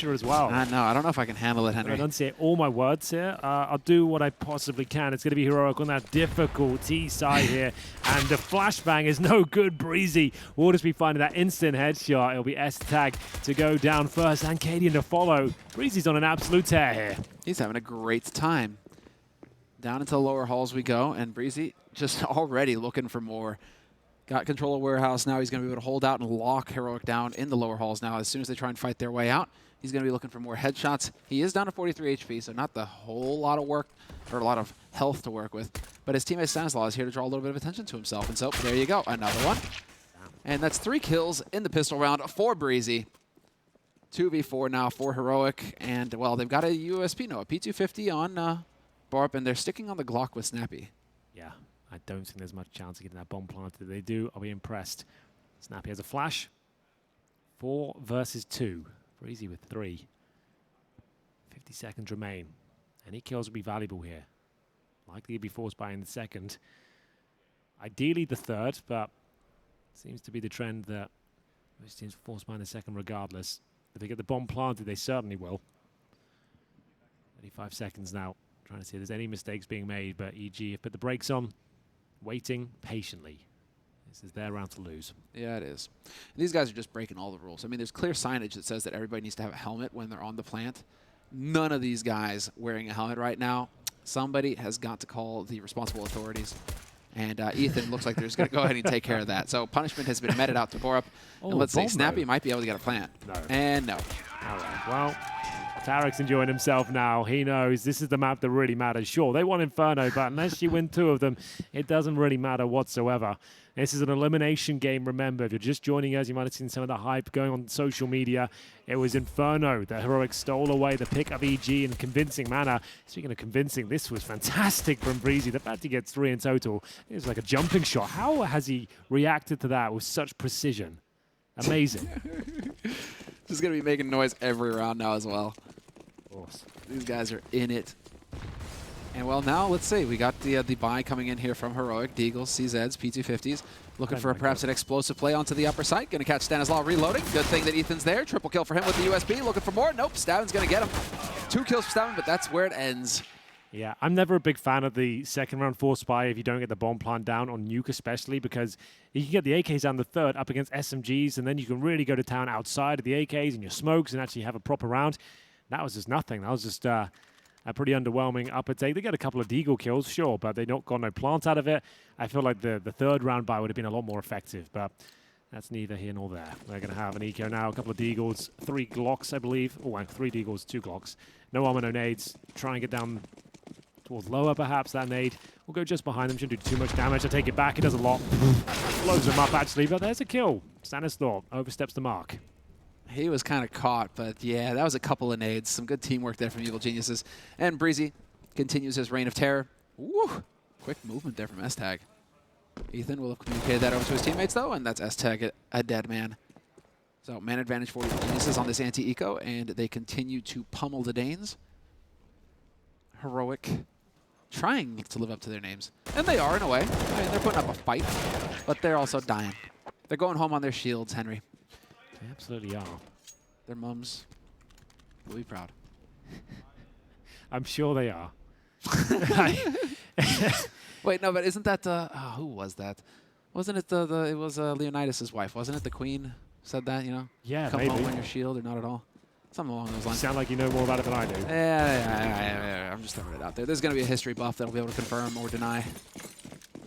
as well. No, I don't know if I can handle it, I Henry. enunciate all my words here. I'll do what I possibly can. It's going to be heroic on that difficulty side here. And the flashbang is no good. Breezy will just be finding that instant headshot. It'll be S-Tag to go down first and Cadian to follow. Breezy's on an absolute tear here. He's having a great time. Down into the lower halls we go, and Breezy just already looking for more. Got control of Warehouse now. He's going to be able to hold out and lock Heroic down in the lower halls now. As soon as they try and fight their way out, he's going to be looking for more headshots. He is down to 43 HP, so not the whole lot of work or a lot of health to work with. But his teammate Stanislaw is here to draw a little bit of attention to himself. And so there you go, another one. And that's 3 kills in the pistol round for Breezy. 2v4 now for Heroic. And, well, they've got a USP now, a P250 on Barp, and they're sticking on the Glock with Snappy. Yeah, I don't think there's much chance of getting that bomb planted. If they do, I'll be impressed. Snappy has a flash. 4 versus 2. Breezy with 3. 50 seconds remain. Any kills will be valuable here. Likely to be forced by in the second. Ideally the third, but seems to be the trend that most teams forced by in the second regardless. If they get the bomb planted, they certainly will. 35 seconds now. Trying to see if there's any mistakes being made, but EG have put the brakes on, waiting patiently. This is their round to lose. Yeah, it is. And these guys are just breaking all the rules. I mean, there's clear signage that says that everybody needs to have a helmet when they're on the plant. None of these guys wearing a helmet right now. Somebody has got to call the responsible authorities. And Ethan looks like they're just going to go ahead and take care of that. So punishment has been meted out to Borup. Oh, and let's see, bomb Snappy mode. might be able to get a plant. No. And no. All right, well, Tarek's enjoying himself now. He knows this is the map that really matters. Sure, they want Inferno, but unless you win 2 of them, it doesn't really matter whatsoever. This is an elimination game, remember. If you're just joining us, you might have seen some of the hype going on social media. It was Inferno. The Heroic stole away the pick of EG in a convincing manner. Speaking of convincing, this was fantastic from Breezy. The fact he gets 3 in total, it was like a jumping shot. How has he reacted to that with such precision? Amazing. Just going to be making noise every round now as well. Of course. These guys are in it. And, well, now let's see. We got the buy coming in here from Heroic. Deagles, CZs, P250s. Looking for perhaps an explosive play onto the upper side. Going to catch Stanislaw reloading. Good thing that Ethan's there. Triple kill for him with the USB. Looking for more. Nope, Stavin's going to get him. 2 kills for Stavin, but that's where it ends. Yeah, I'm never a big fan of the second round force spy if you don't get the bomb plant down on Nuke especially, because you can get the AKs down the third up against SMGs, and then you can really go to town outside of the AKs and your smokes and actually have a proper round. That was just nothing. That was just a pretty underwhelming upper take. They get a couple of Deagle kills, sure, but they not got no plant out of it. I feel like the third round buy would have been a lot more effective, but that's neither here nor there. They're going to have an eco now, a couple of Deagles, 3 Glocks, I believe. Oh, and 3 Deagles, 2 Glocks. No armor, no nades. Try and get down towards lower, perhaps. That nade will go just behind them. Shouldn't do too much damage. I take it back. It does a lot. Blows him up, actually, but there's a kill. Stanislaw oversteps the mark. He was kind of caught, but yeah, that was a couple of nades. Some good teamwork there from Evil Geniuses. And Breezy continues his reign of terror. Woo! Quick movement there from S-Tag. Ethan will have communicated that over to his teammates, though, and that's S-Tag, a dead man. So man advantage for Evil Geniuses on this anti-eco, and they continue to pummel the Danes. Heroic trying to live up to their names. And they are, in a way. I mean, they're putting up a fight, but they're also dying. They're going home on their shields, Henry. They absolutely are. Their mums will be proud. I'm sure they are. Wait, no, but isn't that who was that? Wasn't it it was Leonidas' wife? Wasn't it the queen said that, you know? Yeah, Come maybe. home on your shield or not at all? Something along those You lines. sound like you know more about it than I do. Yeah, I'm just throwing it out there. There's going to be a history buff that'll be able to confirm or deny.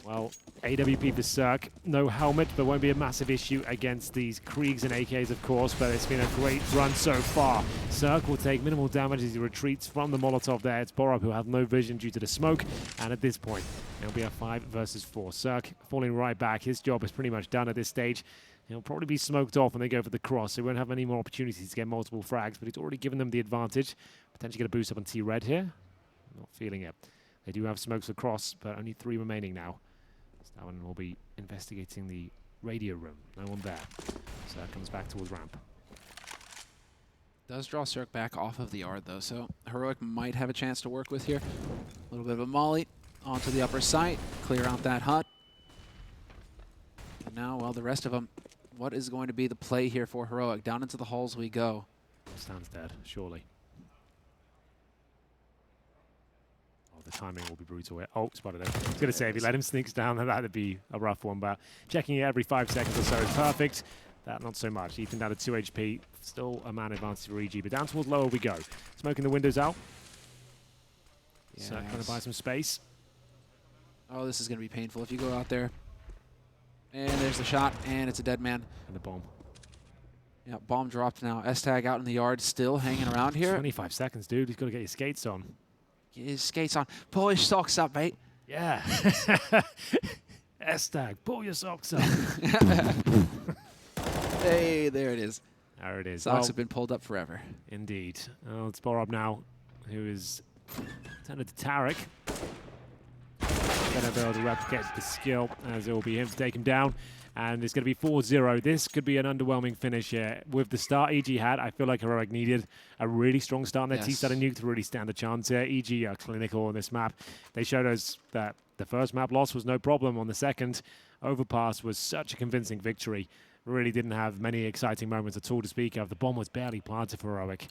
Well, AWP for Cirque. No helmet, but won't be a massive issue against these Kriegs and AKs, of course, but it's been a great run so far. Cirque will take minimal damage as he retreats from the Molotov there. It's Borup who have no vision due to the smoke, and at this point, it'll be a 5 versus 4. Cirque falling right back. His job is pretty much done at this stage. He'll probably be smoked off when they go for the cross, so he won't have any more opportunities to get multiple frags, but he's already given them the advantage. Potentially get a boost up on T-Red here. Not feeling it. They do have smokes across, but only 3 remaining now. That one will be investigating the radio room. No one there. So that comes back towards ramp. Does draw Cirque back off of the yard, though, so Heroic might have a chance to work with here. A little bit of a molly onto the upper site, clear out that hut. And now, well, the rest of them, what is going to be the play here for Heroic? Down into the halls we go. Stan's dead, surely. Oh, the timing will be brutal here. Oh, spotted it. I was going to say, if you let him sneak down, then that'd be a rough one, but checking it every 5 seconds or so is perfect. That, not so much. Ethan down to 2 HP. Still a man advantage for EG, but down towards lower we go. Smoking the windows out. Yes. So, going to buy some space. Oh, this is going to be painful if you go out there. And there's the shot, and it's a dead man. And the bomb. Yeah, bomb dropped now. S-Tag out in the yard, still hanging around here. 25 seconds, dude. He's got to get your skates on. Get his skates on. Pull his socks up, mate. Yeah. S-Tag, pull your socks up. Hey, there it is. There it is. Socks have been pulled up forever. Indeed. Oh, it's Borob now, who is turned to Tarek. Going to be able to replicate the skill, as it will be him to take him down. And it's going to be 4-0. This could be an underwhelming finish here. With the start EG had, I feel like Heroic needed a really strong start on their T-Star and Nuke to really stand a chance here. EG are clinical on this map. They showed us that the first map loss was no problem. On the second, Overpass was such a convincing victory. Really didn't have many exciting moments at all to speak of. The bomb was barely planted for Heroic.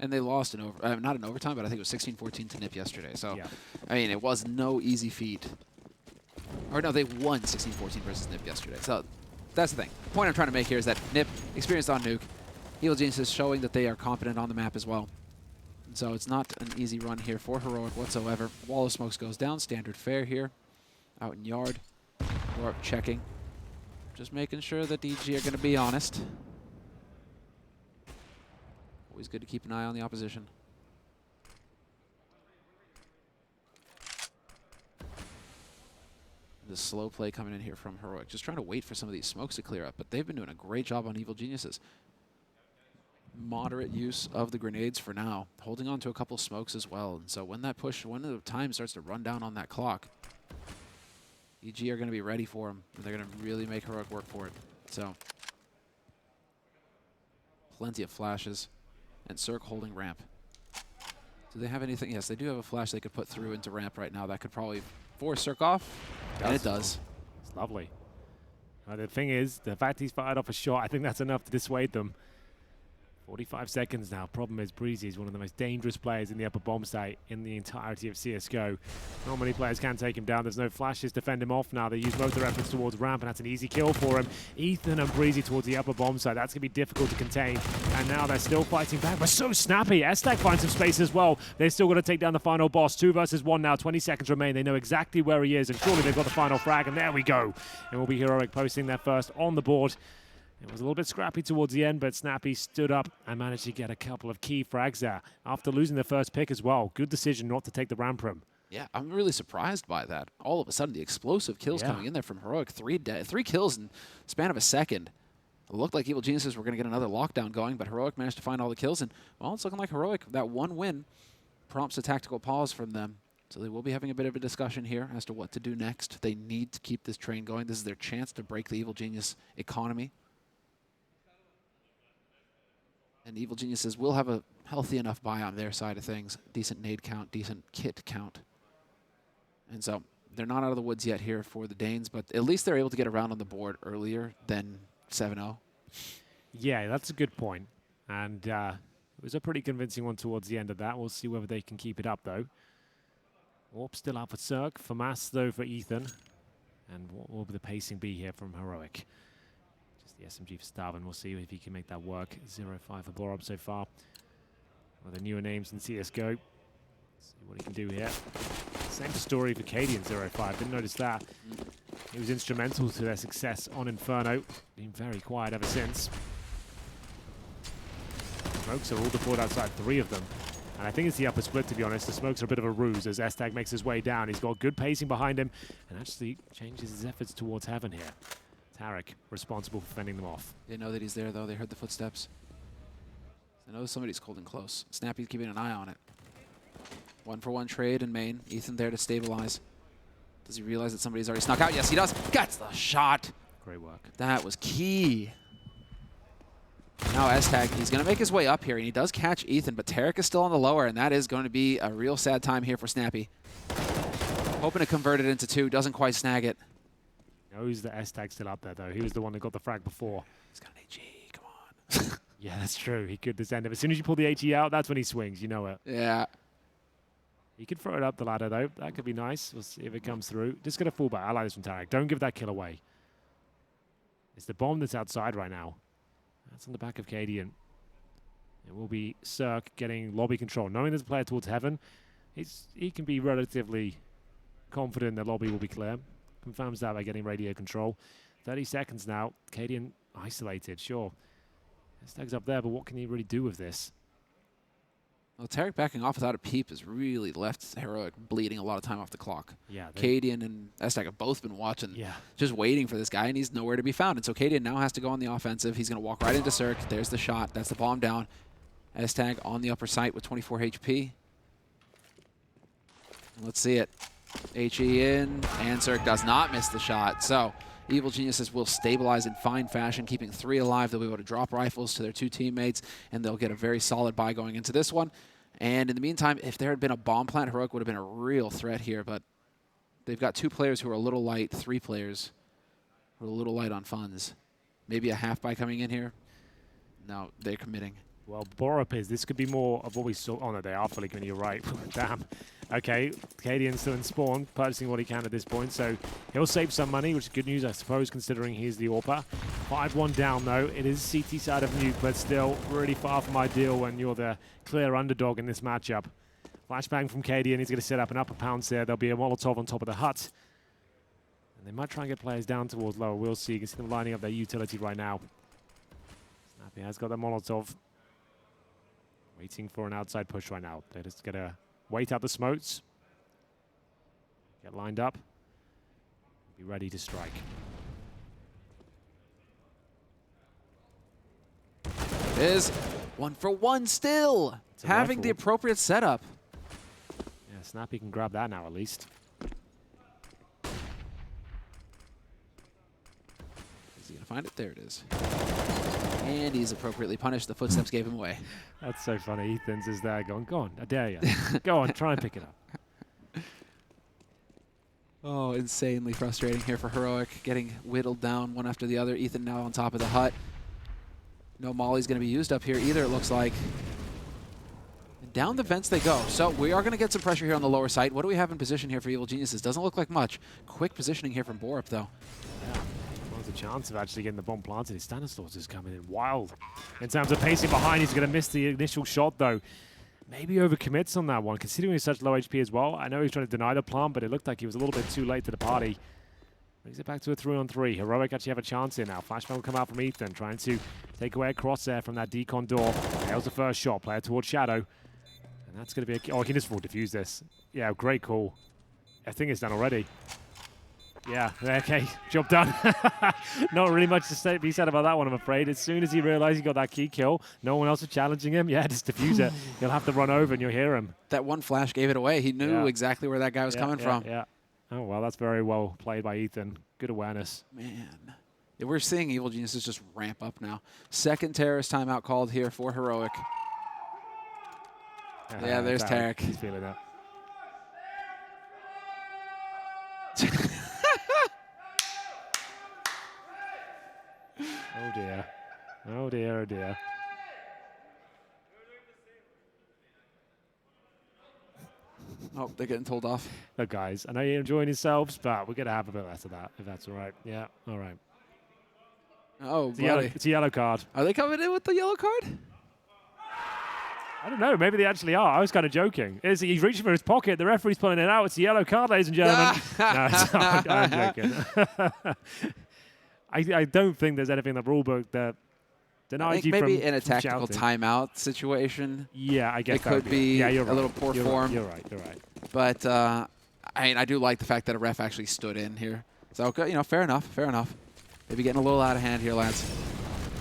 And they lost in not in overtime, but I think it was 16-14 to Nip yesterday. So, yeah. I mean, it was no easy feat. Or no, they won 16-14 versus Nip yesterday. So that's the thing. The point I'm trying to make here is that Nip, experienced on Nuke, Evil Geniuses showing that they are competent on the map as well. And so it's not an easy run here for Heroic whatsoever. Wall of Smokes goes down, standard fare here. Out in yard. Warp checking. Just making sure that DG are going to be honest. Always good to keep an eye on the opposition. The slow play coming in here from Heroic. Just trying to wait for some of these smokes to clear up, but they've been doing a great job on Evil Geniuses. Moderate use of the grenades for now. Holding on to a couple smokes as well. And so when that push, when the time starts to run down on that clock, EG are going to be ready for them. And they're going to really make Heroic work for it. So plenty of flashes. And Cirque holding ramp. Do they have anything? Yes, they do have a flash they could put through into ramp right now. That could probably force Cirque off. And it does. It's lovely. The thing is, the fact he's fired off a shot, I think that's enough to dissuade them. 45 seconds now. Problem is, Breezy is one of the most dangerous players in the upper bomb site in the entirety of CSGO. Not many players can take him down. There's no flashes to fend him off now. They use most of their efforts towards ramp, and that's an easy kill for him. Ethan and Breezy towards the upper bomb site. That's going to be difficult to contain. And now they're still fighting back, but so snappy. S-Tag finds some space as well. They're still going to take down the final boss. 2 versus 1 now. 20 seconds remain. They know exactly where he is, and surely they've got the final frag, and there we go. It will be Heroic posting their first on the board. It was a little bit scrappy towards the end, but Snappy stood up and managed to get a couple of key frags there after losing the first pick as well. Good decision not to take the ramp room. Yeah, I'm really surprised by that. All of a sudden, the explosive kills coming in there from Heroic. 3 kills in the span of a second. It looked like Evil Geniuses were going to get another lockdown going, but Heroic managed to find all the kills. And, well, it's looking like Heroic, that one win, prompts a tactical pause from them. So they will be having a bit of a discussion here as to what to do next. They need to keep this train going. This is their chance to break the Evil Genius economy. And Evil Geniuses will have a healthy enough buy on their side of things. Decent nade count, decent kit count. And so they're not out of the woods yet here for the Danes, but at least they're able to get around on the board earlier than 7-0. Yeah, that's a good point. And it was a pretty convincing one towards the end of that. We'll see whether they can keep it up, though. Warp still out for Cirque. For Mass, though, for Ethan. And what will the pacing be here from Heroic? The SMG for Starvin. We'll see if he can make that work. 0-5 for Borob so far. One of the newer names in CSGO. See what he can do here. Same story for Cadian 0-5. Didn't notice that. He was instrumental to their success on Inferno. Been very quiet ever since. Smokes are all deployed outside, 3 of them. And I think it's the upper split, to be honest. The smokes are a bit of a ruse as S-Tag makes his way down. He's got good pacing behind him and actually changes his efforts towards heaven here. Tarek responsible for fending them off. They know that he's there, though. They heard the footsteps. They know somebody's holding close. Snappy's keeping an eye on it. 1-for-1 trade in main. Ethan there to stabilize. Does he realize that somebody's already snuck out? Yes, he does. Gets the shot. Great work. That was key. Now S-Tag, he's going to make his way up here, and he does catch Ethan, but Tarek is still on the lower, and that is going to be a real sad time here for Snappy. Hoping to convert it into 2. Doesn't quite snag it. Knows that S-Tag's still up there, though. He was the one that got the frag before. He's got an AG. Come on. Yeah, that's true. He could descend him. As soon as you pull the HE out, that's when he swings. You know it. Yeah. He could throw it up the ladder, though. That could be nice. We'll see if it comes through. Just going to fall back. I like this from Tarek. Don't give that kill away. It's the bomb that's outside right now. That's on the back of Cadian. It will be Cirque getting lobby control. Knowing there's a player towards heaven, he can be relatively confident that lobby will be clear. Confirms that by getting radio control. 30 seconds now. Cadian isolated, sure. Stag's up there, but what can he really do with this? Well, Tarek backing off without a peep has really left Heroic bleeding a lot of time off the clock. Yeah, Cadian and Stag have both been watching, yeah, just waiting for this guy, and he's nowhere to be found. And so Cadian now has to go on the offensive. He's going to walk right into Cirque. There's the shot. That's the bomb down. Stag on the upper site with 24 HP. Let's see it. HE in, and Cirque does not miss the shot. So Evil Geniuses will stabilize in fine fashion, keeping 3 alive. They'll be able to drop rifles to their 2 teammates, and they'll get a very solid buy going into this one. And in the meantime, if there had been a bomb plant, Heroic would have been a real threat here, but they've got 2 players who are a little light, 3 players who are a little light on funds. Maybe a half buy coming in here. No, they're committing. Well, Borup is. This could be more of what we saw. Oh, no, they are fully committing. You're right. Damn. Okay, Cadian's still in spawn, purchasing what he can at this point, so he'll save some money, which is good news, I suppose, considering he's the AWPer. 5-1 down, though. It is CT side of Nuke, but still really far from ideal when you're the clear underdog in this matchup. Flashbang from Cadian. He's going to set up an upper pounce there. There'll be a Molotov on top of the hut. And they might try and get players down towards lower. We'll see. You can see them lining up their utility right now. Snappy has got the Molotov. Waiting for an outside push right now. They're just going to wait out the smokes. Get lined up. Be ready to strike. It is 1 for 1 still. Having the appropriate setup. Yeah, Snappy can grab that now at least. Is he going to find it? There it is. And he's appropriately punished. The footsteps gave him away. That's so funny. Ethan's is there going, go on, I dare you. Go on, try and pick it up. Oh, insanely frustrating here for Heroic. Getting whittled down one after the other. Ethan now on top of the hut. No Molly's going to be used up here either, it looks like. And down the vents they go. So we are going to get some pressure here on the lower side. What do we have in position here for Evil Geniuses? Doesn't look like much. Quick positioning here from Borup, though. Yeah. A chance of actually getting the bomb planted. His Stanislaus is coming in wild. In terms of pacing behind, he's going to miss the initial shot, though. Maybe overcommits on that one, considering he's such low HP as well. I know he's trying to deny the plant, but it looked like he was a little bit too late to the party. Brings it back to a 3-on-3. Heroic actually have a chance here now. Flashbang will come out from Ethan, trying to take away a crosshair from that decon door. Nails the first shot, player towards Shadow. And that's going to be a... Oh, he can just full defuse this. Yeah, great call. I think it's done already. Yeah, okay, job done. Not really much to be said about that one, I'm afraid. As soon as he realized he got that key kill, no one else was challenging him. Yeah, just defuse it. He'll have to run over and you'll hear him. That one flash gave it away. He knew exactly where that guy was coming from. Yeah. Oh, well, that's very well played by Ethan. Good awareness. Man. Yeah, we're seeing Evil Geniuses just ramp up now. Second terrorist timeout called here for Heroic. Yeah, there's Tarek. He's feeling that. Oh dear. Oh dear, oh dear. Oh, they're getting told off. Look, guys, I know you're enjoying yourselves, but we're going to have a bit less of that, if that's all right. Yeah, all right. Oh, it's a yellow card. Are they coming in with the yellow card? I don't know. Maybe they actually are. I was kind of joking. He's reaching for his pocket. The referee's pulling it out. It's a yellow card, ladies and gentlemen. No, it's not. I'm joking. I don't think there's anything in the rulebook that denies you from maybe in a tactical shouting. Timeout situation. Yeah, I guess it could be a little poor form. You're right. You're right. But I mean, I do like the fact that a ref actually stood in here. So fair enough. Fair enough. Maybe getting a little out of hand here, lads.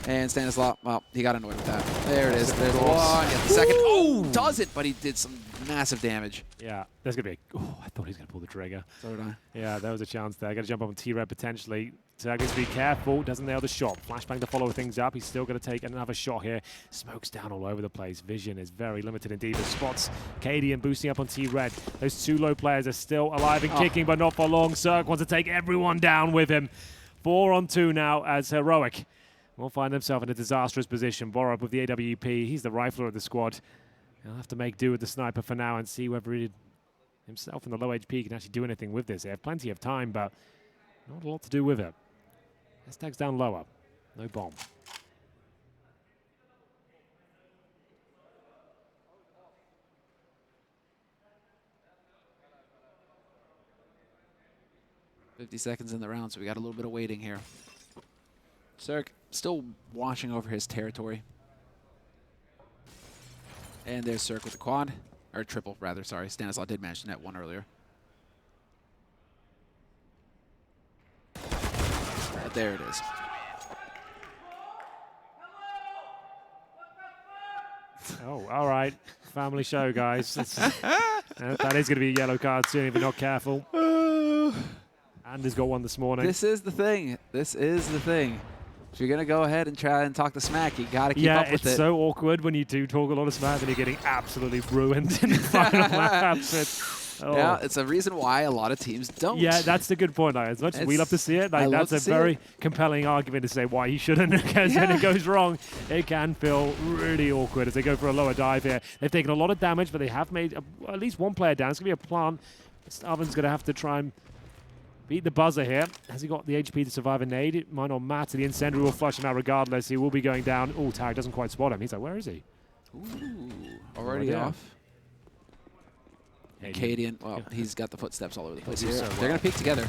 And Stanislaw, well, he got annoyed with that. There it is. There's one. Get the second. Oh, does it? But he did some massive damage. Yeah, there's going to be oh, I thought he was going to pull the trigger. So did I. Yeah, there was a chance there. Got to jump up on T-Red potentially. So needs to be careful. Doesn't nail the shot. Flashbang to follow things up. He's still going to take another shot here. Smokes down all over the place. Vision is very limited indeed. The spots Cadian boosting up on T-Red. Those 2 low players are still alive and kicking, but not for long. Cirque wants to take everyone down with him. 4-on-2 now as Heroic will find themselves in a disastrous position. Borup with the AWP. He's the rifler of the squad. He'll have to make do with the sniper for now and see whether he himself in the low HP can actually do anything with this. They have plenty of time, but not a lot to do with it. S-Tag's down lower. No bomb. .50 seconds in the round, so we got a little bit of waiting here. Cirque still watching over his territory. And there's Cirque with the quad. Or triple, rather, sorry. Stanislaw did manage to net one earlier. But there it is. Oh, all right. Family show, guys. That is going to be a yellow card soon if you're not careful. Andy's got one this morning. This is the thing. This is the thing. If you're going to go ahead and try and talk the smack, you got to keep up with it. Yeah, it's so awkward when you do talk a lot of smack and you're getting absolutely ruined in the final lap. Yeah, it's a reason why a lot of teams don't. Yeah, that's the good point. Like, as much as we love to see it, like, that's a very compelling argument to say why he shouldn't, because when it goes wrong, it can feel really awkward as they go for a lower dive here. They've taken a lot of damage, but they have made at least one player down. It's going to be a plant. Starvin's going to have to try and beat the buzzer here. Has he got the HP to survive a nade? It might not matter. The incendiary will flush him out regardless. He will be going down. Oh, Tag doesn't quite spot him. He's like, where is he? Ooh, already off. Cadian, well, he's got the footsteps all over the place here. So They're going to peek together.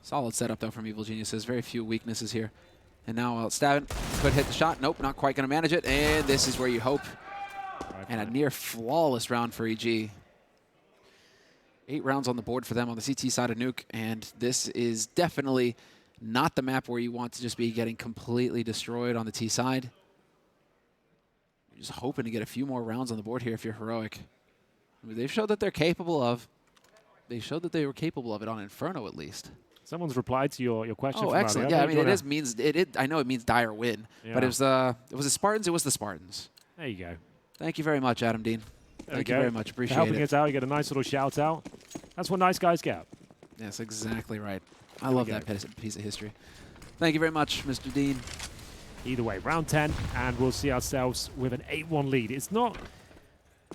Solid setup, though, from Evil Geniuses. Very few weaknesses here. And now Stavin could hit the shot. Nope, not quite going to manage it. And this is where you hope. And a near flawless round for EG. 8 rounds on the board for them on the CT side of Nuke. And this is definitely not the map where you want to just be getting completely destroyed on the T side. You're just hoping to get a few more rounds on the board here if you're heroic. I mean, they've showed that they're capable of. They showed that they were capable of it on Inferno, at least. Someone's replied to your question. Oh, excellent! Yeah, I mean, I know it means dire win, but it was the Spartans. It was the Spartans. There you go. Thank you very much, Adam Dean. Thank you very much. Appreciate it. Helping us out, you get a nice little shout out. That's what nice guys get. Yes, exactly right. I love that piece of history. Thank you very much, Mr. Dean. Either way, round 10, and we'll see ourselves with an 8-1 lead. It's not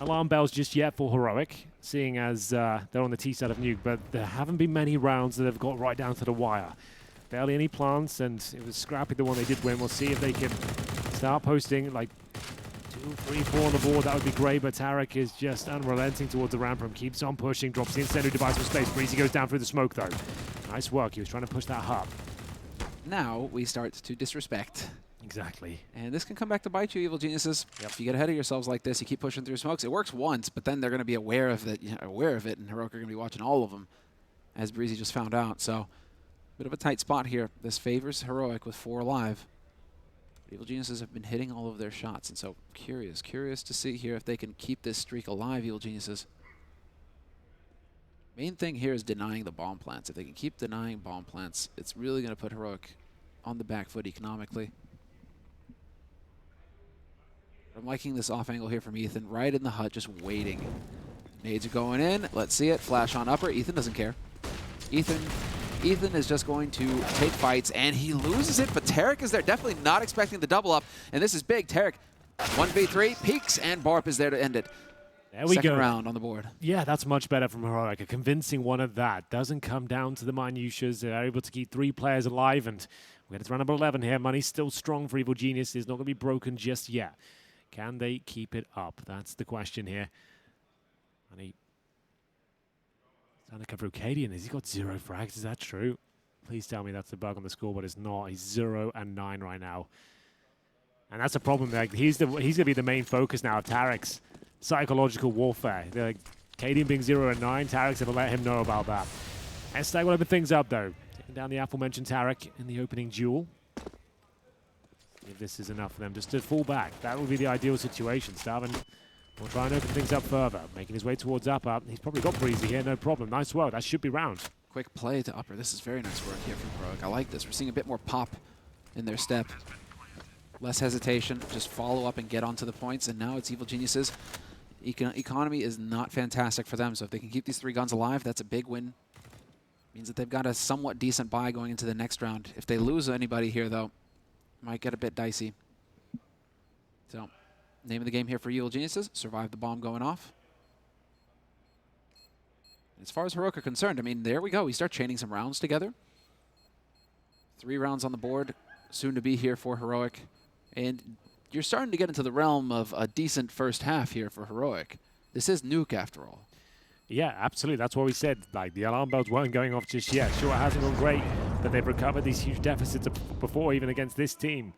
alarm bells just yet for Heroic, seeing as they're on the T side of Nuke, but there haven't been many rounds that have got right down to the wire. Barely any plants, and it was scrappy the one they did win. We'll see if they can start posting like 2, 3, 4 on the board. That would be great, but Tarek is just unrelenting towards the ramp room, keeps on pushing, drops the incendiary device from space. Breezy goes down through the smoke, though. Nice work. He was trying to push that hub. Now we start to disrespect. Exactly. And this can come back to bite you, Evil Geniuses. Yep. If you get ahead of yourselves like this, you keep pushing through smokes. It works once, but then they're going to be aware of it, and Heroic are going to be watching all of them, as Breezy just found out. So, bit of a tight spot here. This favors Heroic with 4 alive. Evil Geniuses have been hitting all of their shots, and so curious to see here if they can keep this streak alive, Evil Geniuses. Main thing here is denying the bomb plants. If they can keep denying bomb plants, it's really going to put Heroic on the back foot economically. I'm liking this off angle here from Ethan, right in the hut, just waiting. Nades are going in. Let's see it. Flash on upper. Ethan doesn't care. Ethan is just going to take fights, and he loses it, but Tarek is there. Definitely not expecting the double up, and this is big. Tarek, 1v3, peaks, and Borup is there to end it. There we go. Second round on the board. Yeah, that's much better from Heroic. A convincing one of that. Doesn't come down to the minutiae. They're able to keep 3 players alive, and we're going to round number 11 here. Money's still strong for Evil Genius. It's not going to be broken just yet. Can they keep it up? That's the question here. And he trying to cover Cadian. Has he got 0 frags? Is that true? Please tell me that's the bug on the score, but it's not. He's 0 and 9 right now. And that's a problem. Like, he's going to be the main focus now of Tarek's psychological warfare. Cadian being 0 and 9, Tarek's going to let him know about that. S-Tag will open things up, though. Taking down the aforementioned Tarek in the opening duel. If this is enough for them just to fall back, that would be the ideal situation. Stavin will try and open things up further, making his way towards upper. He's probably got Breezy here, no problem. Nice work. That should be round. Quick play to upper. This is very nice work here from Heroic. I like this. We're seeing a bit more pop in their step. Less hesitation. Just follow up and get onto the points. And now it's Evil Geniuses. Economy is not fantastic for them. So if they can keep these 3 guns alive, that's a big win. Means that they've got a somewhat decent buy going into the next round. If they lose anybody here, though, might get a bit dicey. So, name of the game here for Evil Geniuses, survive the bomb going off. As far as Heroic are concerned, I mean, there we go. We start chaining some rounds together. 3 rounds on the board, soon to be here for Heroic. And you're starting to get into the realm of a decent first half here for Heroic. This is Nuke, after all. Yeah, absolutely. That's what we said. Like, the alarm bells weren't going off just yet. Sure, it hasn't gone great, but they've recovered these huge deficits before, even against this team.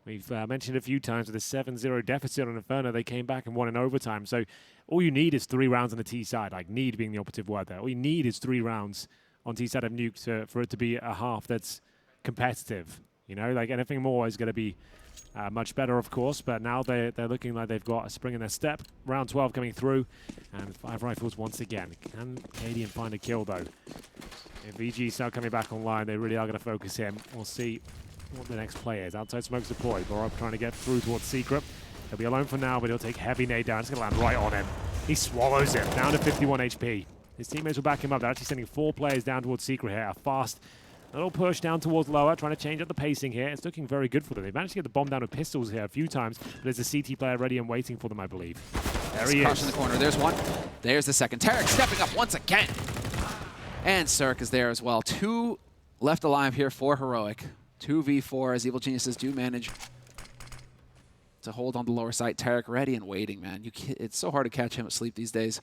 We've mentioned a few times with a 7-0 deficit on Inferno, they came back and won in overtime. So all you need is 3 rounds on the T side, like need being the operative word there. All you need is 3 rounds on T side of Nuke for it to be a half that's competitive. You know, like anything more is going to be much better, of course, but now they're looking like they've got a spring in their step. Round 12 coming through, and 5 rifles once again. Can Cadian find a kill, though? If VG start coming back online, they really are going to focus him. We'll see what the next play is. Outside smoke's deployed. Borop trying to get through towards Secret. He'll be alone for now, but he'll take heavy nade down. It's going to land right on him. He swallows him, down to 51 HP. His teammates will back him up. They're actually sending 4 players down towards Secret here. A fast little push down towards lower, trying to change up the pacing here. It's looking very good for them. They've managed to get the bomb down with pistols here a few times, but there's a CT player ready and waiting for them, I believe. There he is. In the corner. There's one. There's the second. Tarek stepping up once again. And Cirque is there as well. 2 left alive here for Heroic. 2v4 as Evil Geniuses do manage to hold on the lower side. Tarek ready and waiting, man. It's so hard to catch him asleep these days.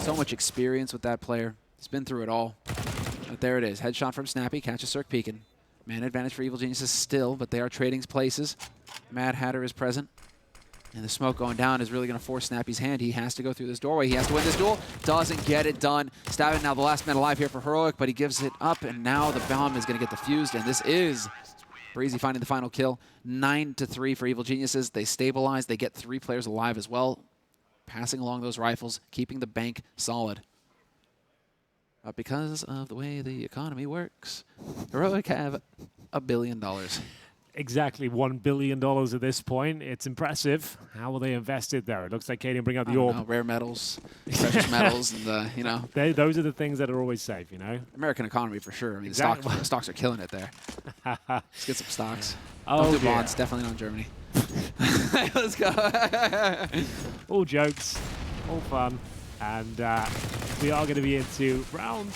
So much experience with that player. He's been through it all. But there it is. Headshot from Snappy. Catches Cirque peeking. Man advantage for Evil Geniuses still, but they are trading places. Mad Hatter is present. And the smoke going down is really going to force Snappy's hand. He has to go through this doorway. He has to win this duel. Doesn't get it done. Stabbing now the last man alive here for Heroic, but he gives it up, and now the bomb is going to get defused, and this is Breezy finding the final kill. 9-3 for Evil Geniuses. They stabilize. They get 3 players alive as well. Passing along those rifles, keeping the bank solid. But because of the way the economy works, Heroic have $1 billion. Exactly $1 billion at this point. It's impressive. How will they invest it there? It looks like Cadian bring out the orb. Rare metals, precious metals, and you know. Those are the things that are always safe, you know? American economy for sure. I mean, exactly. the stocks are killing it there. Let's get some stocks. Oh, don't do bonds, definitely not Germany. Let's go. All jokes, all fun. And we are going to be into round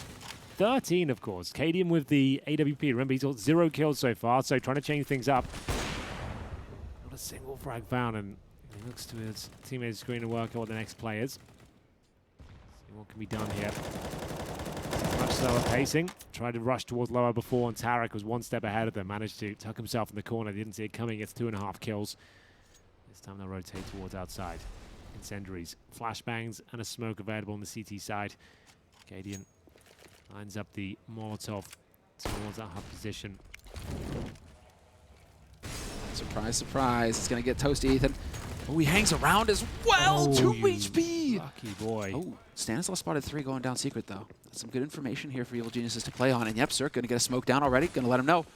13, of course. Cadian with the AWP. Remember, he's got 0 kills so far, so trying to change things up. Not a single frag found, and he looks to his teammates' screen to work out what the next play is. See what can be done here. Much slower pacing. Tried to rush towards lower before, and Tarek was 1 step ahead of them. Managed to tuck himself in the corner. Didn't see it coming. Gets 2.5 kills. This time they'll rotate towards outside. Incendiaries, flashbangs, and a smoke available on the CT side. Cadian lines up the Molotov towards that hub position. Surprise, surprise. It's going to get toasty, Ethan. Oh, he hangs around as well. Oh, 2 HP. Lucky boy. Oh, Stanislav spotted 3 going down Secret, though. That's some good information here for Evil Geniuses to play on. And yep, Cirque going to get a smoke down already. Going to let him know.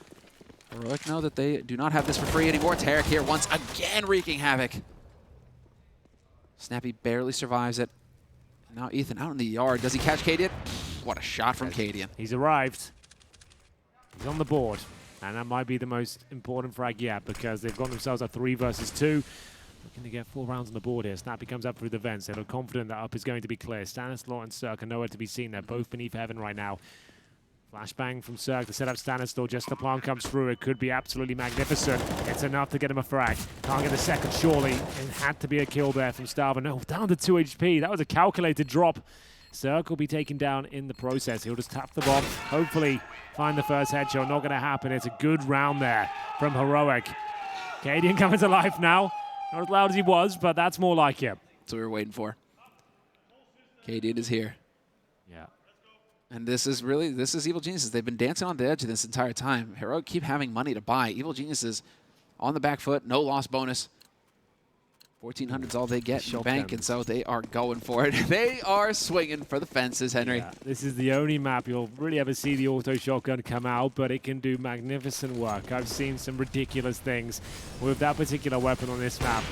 Heroic know that they do not have this for free anymore. Tarek here once again wreaking havoc. Snappy barely survives it. Now Ethan out in the yard. Does he catch Cadian? What a shot from Cadian. He's arrived. He's on the board. And that might be the most important frag yet, because they've got themselves a 3 versus 2. Looking to get 4 rounds on the board here. Snappy comes up through the vents. They look confident that up is going to be clear. Stanislaw and Cirque are nowhere to be seen. They're both beneath heaven right now. Flashbang from Cirque to set up Stanislaw. Just the plant comes through. It could be absolutely magnificent. It's enough to get him a frag. Can't get a second, surely. It had to be a kill there from Starver. No, down to 2 HP. That was a calculated drop. Cirque will be taken down in the process. He'll just tap the bomb. Hopefully find the first headshot. Not going to happen. It's a good round there from Heroic. Cadian coming to life now. Not as loud as he was, but that's more like him. That's what we were waiting for. Cadian is here. Yeah. And this is Evil Geniuses. They've been dancing on the edge of this entire time. Heroic keep having money to buy. Evil Geniuses on the back foot, no loss bonus. 1,400 is all they get in bank, and so they are going for it. They are swinging for the fences, Henry. Yeah, this is the only map you'll really ever see the auto shotgun come out, but it can do magnificent work. I've seen some ridiculous things with that particular weapon on this map.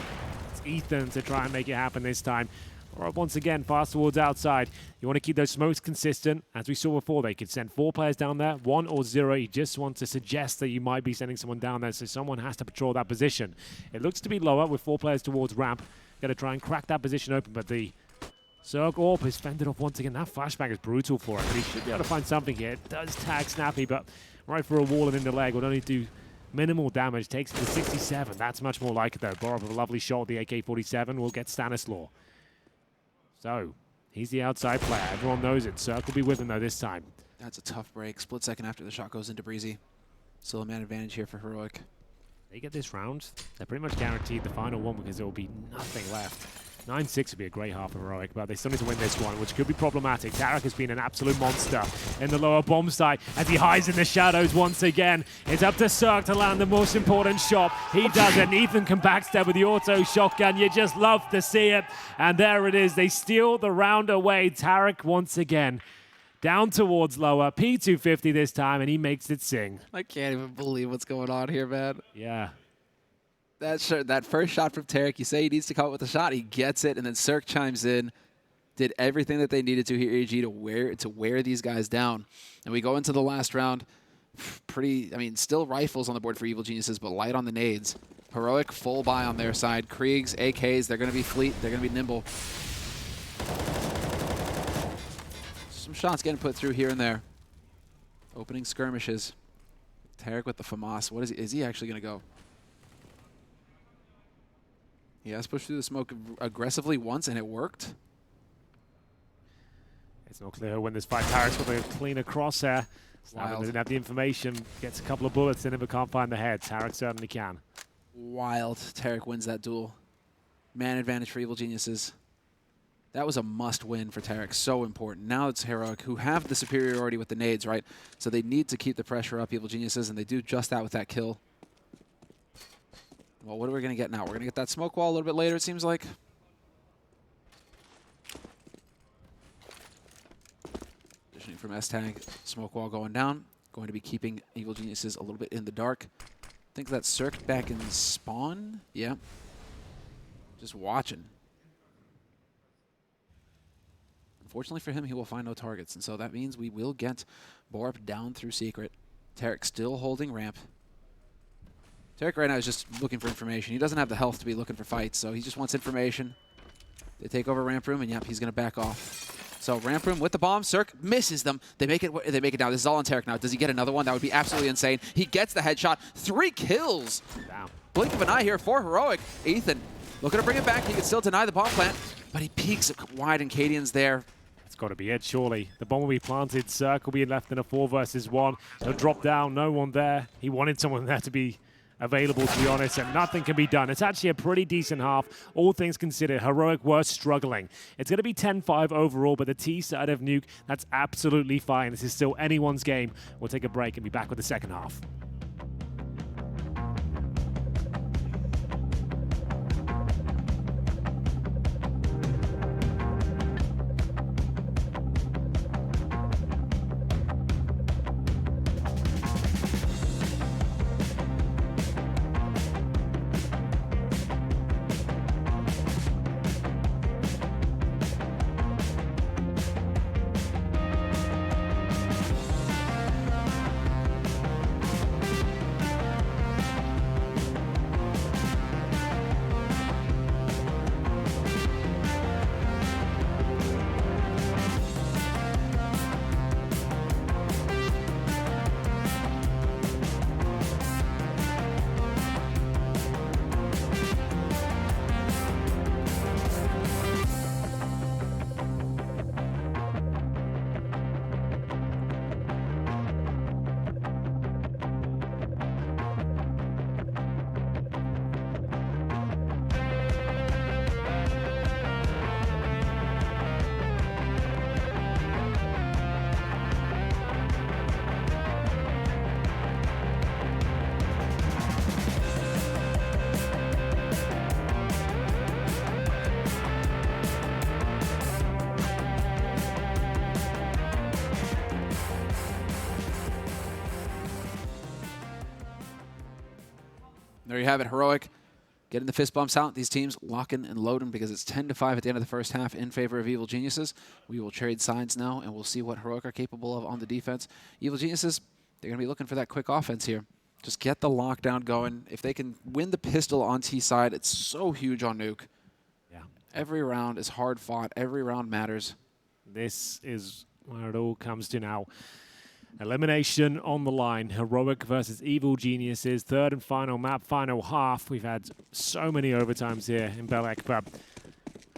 It's Ethan to try and make it happen this time. Or once again, fast towards outside. You want to keep those smokes consistent. As we saw before, they could send 4 players down there, 1 or 0. You just want to suggest that you might be sending someone down there, so someone has to patrol that position. It looks to be lower with 4 players towards ramp. Got to try and crack that position open, but the Zerg Orb is fended off once again. That flashbang is brutal for him, but he should be able to find something here. It does tag Snappy, but right for a wall and in the leg would only do minimal damage. Takes it to 67. That's much more like it, though. Borov with a lovely shot with the AK-47 will get Stanislaw. So, he's the outside player. Everyone knows it. Zerg will be with him, though, this time. That's a tough break. Split second after the shot goes into Breezy. Still a man advantage here for Heroic. They get this round, they're pretty much guaranteed the final one because there will be nothing left. 9-6 would be a great half for Heroic, but they still need to win this one, which could be problematic. Tarek has been an absolute monster in the lower bomb site as he hides in the shadows once again. It's up to Zerg to land the most important shot. He does it, and Ethan can backstab with the auto shotgun. You just love to see it. And there it is. They steal the round away. Tarek once again down towards lower. P250 this time, and he makes it sing. I can't even believe what's going on here, man. Yeah. That first shot from Tarek, you say he needs to come up with a shot, he gets it, and then Cirque chimes in, did everything that they needed to here, AG, to wear these guys down. And we go into the last round, still rifles on the board for Evil Geniuses, but light on the nades. Heroic, full buy on their side. Kriegs, AKs, they're going to be fleet, they're going to be nimble. Some shots getting put through here and there. Opening skirmishes. Tarek with the FAMAS. What is he actually going to go? He has pushed through the smoke aggressively once, and it worked. It's not clear when this fight. Tarek's got a cleaner crosshair. Snapper doesn't have the information. Gets a couple of bullets in it, but can't find the head. Tarek certainly can. Wild. Tarek wins that duel. Man advantage for Evil Geniuses. That was a must-win for Tarek. So important. Now it's Heroic, who have the superiority with the nades, right? So they need to keep the pressure up, Evil Geniuses, and they do just that with that kill. Well, what are we going to get now? We're going to get that smoke wall a little bit later, it seems like. Positioning from S-Tag. Smoke wall going down. Going to be keeping Evil Geniuses a little bit in the dark. I think that's Cirque back in spawn. Yeah. Just watching. Unfortunately for him, he will find no targets. And so that means we will get Borp down through secret. Tarek still holding ramp. Tarek right now is just looking for information. He doesn't have the health to be looking for fights, so he just wants information. They take over ramp room, and yep, he's going to back off. So ramp room with the bomb. Cirque misses them. They make it down. This is all on Tarek now. Does he get another one? That would be absolutely insane. He gets the headshot. 3 kills. Wow. Blink of an eye here for Heroic. Ethan looking to bring it back. He can still deny the bomb plant, but he peeks wide, and Cadian's there. It's got to be it, surely. The bomb will be planted. Cirque will be left in a 4 versus 1. He'll drop down. No one there. He wanted someone there to be available, to be honest, and nothing can be done. It's actually a pretty decent half, all things considered. Heroic were struggling. It's going to be 10-5 overall, but the T side of Nuke, that's absolutely fine. This is still anyone's game. We'll take a break and be back with the second half. There you have it, Heroic getting the fist bumps out. These teams locking and loading because it's 10-5 at the end of the first half in favor of Evil Geniuses. We will trade sides now, and we'll see what Heroic are capable of on the defense. Evil Geniuses, they're going to be looking for that quick offense here. Just get the lockdown going. If they can win the pistol on T side, it's so huge on Nuke. Yeah. Every round is hard fought. Every round matters. This is where it all comes to now. Elimination on the line. Heroic versus Evil Geniuses. Third and final map, final half. We've had so many overtimes here in Belek, but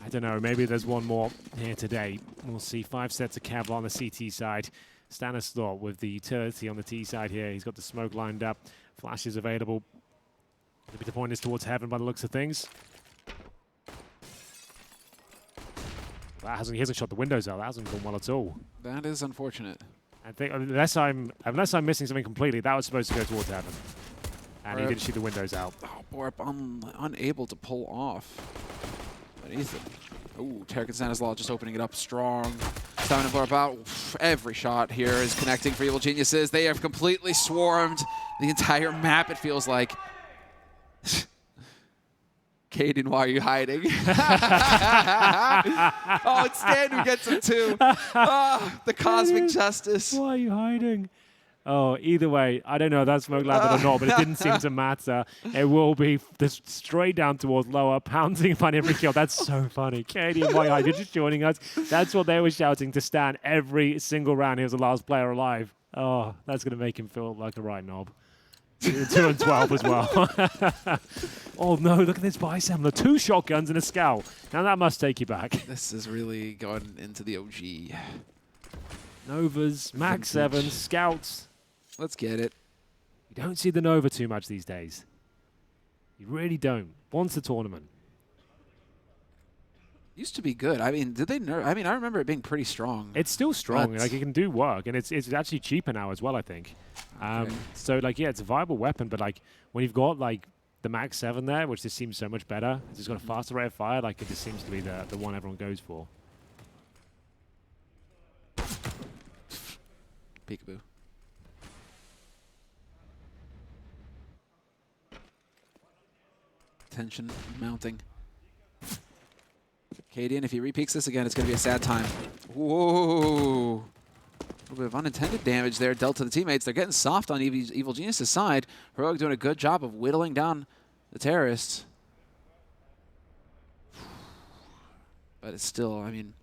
I don't know. Maybe there's one more here today. We'll see 5 sets of Cav on the CT side. Stanislaw with the utility on the T side here. He's got the smoke lined up. Flash is available. Maybe the point is towards heaven by the looks of things. He hasn't shot the windows out. That hasn't gone well at all. That is unfortunate. I think unless I'm missing something completely, that was supposed to go towards heaven. And he didn't shoot the windows out. Oh, Borp, unable to pull off. But Ethan. Ooh, Tarek and Stanislaw just opening it up strong. Simon and Borp out. Every shot here is connecting for Evil Geniuses. They have completely swarmed the entire map, it feels like. Caden, why are you hiding? Oh, it's Stan who gets him too. Oh, the cosmic justice. Why are you hiding? Oh, either way, I don't know if that smoke landed or not, but it didn't seem to matter. It will be straight down towards lower, pouncing upon every kill. That's so funny. Katie and White Hide, you're just joining us. That's what they were shouting to Stan every single round. He was the last player alive. Oh, that's going to make him feel like a right knob. 2 and 12 as well. Oh no, look at this bicep. The 2 shotguns and a scout. Now that must take you back. This is really going into the OG. Novas, Max 7, scouts. Let's get it. You don't see the Nova too much these days. You really don't. Once the tournament. Used to be good. I mean, did they nerf? I mean, I remember it being pretty strong. It's still strong. Like, it can do work, and it's actually cheaper now as well, I think. Okay. So, like, yeah, it's a viable weapon, but, like, when you've got, like, the Max 7 there, which just seems so much better, it's just got a faster rate of fire, like, it just seems to be the one everyone goes for. Peekaboo. Tension mounting. Cadian, if he repeaks this again, it's going to be a sad time. Whoa. A little bit of unintended damage there dealt to the teammates. They're getting soft on Evil Genius' side. Heroic doing a good job of whittling down the terrorists. But it's still, I mean,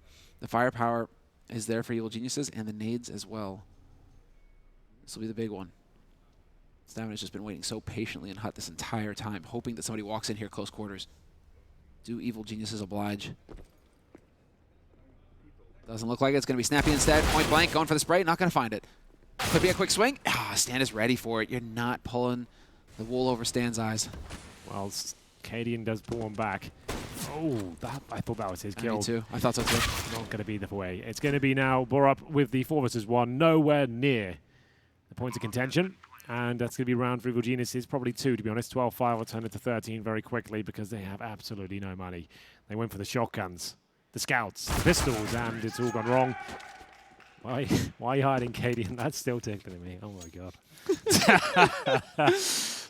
the firepower is there for Evil Geniuses and the nades as well. This will be the big one. Stamina's just been waiting so patiently in Hut this entire time, hoping that somebody walks in here close quarters. Do Evil Geniuses oblige? Doesn't look like it. It's going to be Snappy instead. Point blank, going for the spray. Not going to find it. Could be a quick swing. Ah, Stan is ready for it. You're not pulling the wool over Stan's eyes. Well, Cadian does pull one back. Oh, I thought that was his kill. Me too. I thought so too. Not going to be the way. It's going to be now Borup with the 4 versus 1. Nowhere near the points of contention. And that's going to be round for Evil Geniuses, probably 2, to be honest. 12-5 will turn into 13 very quickly because they have absolutely no money. They went for the shotguns, the scouts, the pistols, and it's all gone wrong. Why are you hiding, Katie? And that's still tickling me. Oh, my God.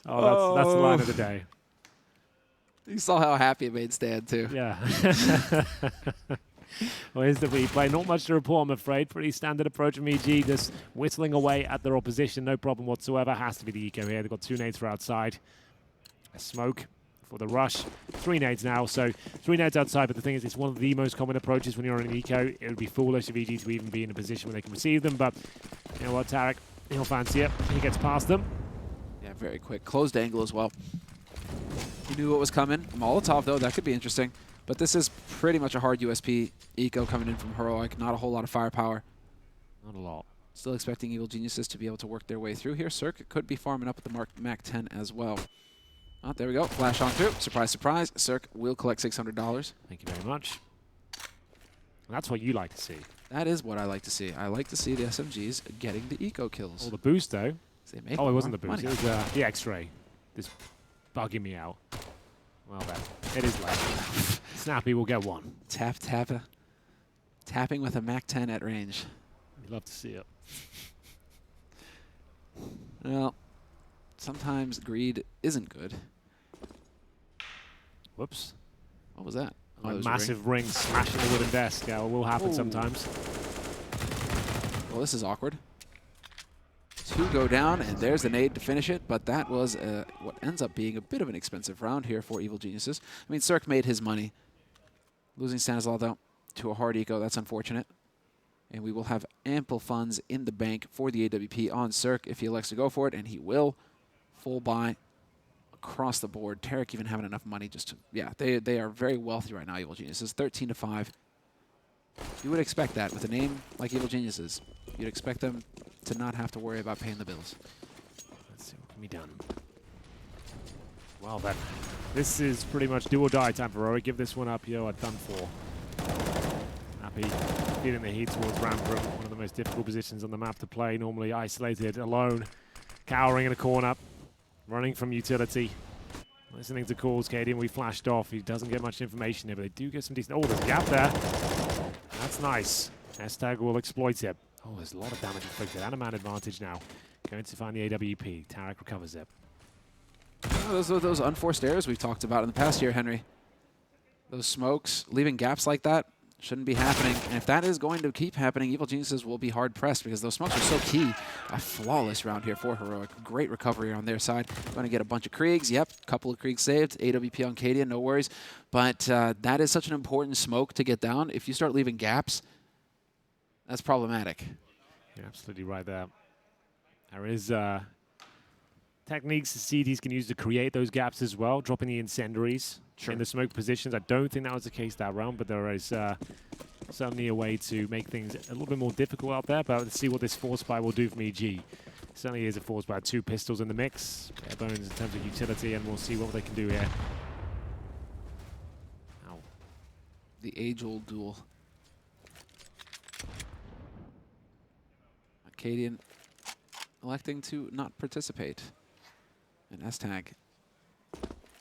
Oh, that's the line of the day. You saw how happy it made Stan, too. Yeah. Well, here's the replay. Not much to report, I'm afraid. Pretty standard approach from EG, just whistling away at their opposition. No problem whatsoever. Has to be the eco here. They've got 2 nades for outside. A smoke for the rush. 3 nades now, so 3 nades outside. But the thing is, it's one of the most common approaches when you're on an eco. It would be foolish of EG to even be in a position where they can receive them. But you know what, Tarek? He'll fancy it. He gets past them. Yeah, very quick. Closed angle as well. He knew what was coming. Molotov, though, that could be interesting. But this is pretty much a hard USP eco coming in from Heroic. Not a whole lot of firepower. Not a lot. Still expecting Evil Geniuses to be able to work their way through here. Cirque could be farming up at the Mac 10 as well. Oh, there we go. Flash on through. Surprise, surprise. Cirque will collect $600. Thank you very much. And that's what you like to see. That is what I like to see. I like to see the SMGs getting the eco kills. Oh, the boost, though. They make it wasn't the boost. money. It was the X-ray. Just bugging me out. Well, then. It is late. Snappy will get 1. Tapping with a Mac 10 at range. You'd love to see it. Well, sometimes greed isn't good. Whoops. What was that? Oh, A there's massive ring smashing the wooden desk. Yeah, it will happen Ooh. sometimes. Well, this is awkward. 2 go down, and there's the nade to finish it, but that was what ends up being a bit of an expensive round here for Evil Geniuses. I mean, Cirque made his money. Losing Stanislav, though, to a hard eco, that's unfortunate. And we will have ample funds in the bank for the AWP on Cirque if he elects to go for it, and he will. Full buy across the board. Tarek even having enough money just to, yeah, they are very wealthy right now, Evil Geniuses. 13-5. You would expect that with a name like Evil Geniuses. You'd expect them to not have to worry about paying the bills. Let's see what can be done. Well then, this is pretty much do or die time for Rory. Give this one up, you are done for. Happy feeling the heat towards Rambram, one of the most difficult positions on the map to play. Normally isolated, alone, cowering in a corner, running from utility. Listening to calls, Cadian, we flashed off. He doesn't get much information here, but they do get some decent... Oh, there's a gap there. That's nice. S-Tag will exploit it. Oh, there's a lot of damage inflicted and a man advantage now. Going to find the AWP. Tarek recovers it. Oh, those are those unforced errors we've talked about in the past year, Henry. Those smokes, leaving gaps like that, shouldn't be happening. And if that is going to keep happening, Evil Geniuses will be hard-pressed because those smokes are so key. A flawless round here for Heroic. Great recovery on their side. Going to get a bunch of Kriegs. Yep, a couple of Kriegs saved. AWP on Cadian, no worries. But that is such an important smoke to get down. If you start leaving gaps, that's problematic. You're absolutely right there. There is techniques the CDs can use to create those gaps as well, dropping the incendiaries in the smoke positions. I don't think that was the case that round, but there is certainly a way to make things a little bit more difficult out there. But let's see what this force buy will do from EG. Certainly is a force buy. 2 pistols in the mix. Bare bones in terms of utility, and we'll see what they can do here. Ow. The age-old duel. Cadian electing to not participate. And S-Tag,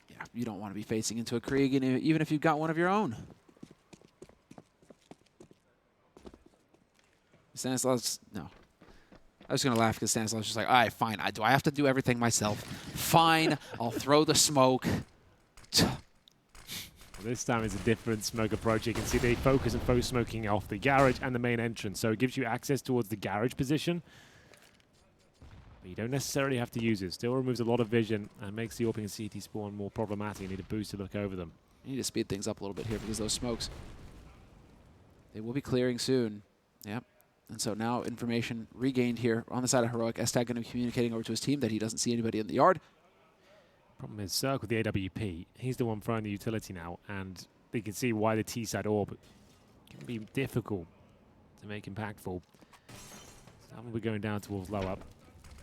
yeah, you don't want to be facing into a Krieg, even if you've got one of your own. Stanislav's, no. I was going to laugh because Stanislav's just like, all right, fine. Do I have to do everything myself? Fine, I'll throw the smoke. This time it's a different smoke approach. You can see they focus and focus smoking off the garage and the main entrance. So it gives you access towards the garage position. But you don't necessarily have to use it. Still removes a lot of vision and makes the AWP and CT spawn more problematic. You need a boost to look over them. You need to speed things up a little bit here because those smokes, they will be clearing soon. Yep. And so now information regained here on the side of Heroic. S-Tag going to be communicating over to his team that he doesn't see anybody in the yard. Problem is, Cirque with the AWP, he's the one throwing the utility now, and they can see why the T-side orb can be difficult to make impactful. So that will be going down towards low up.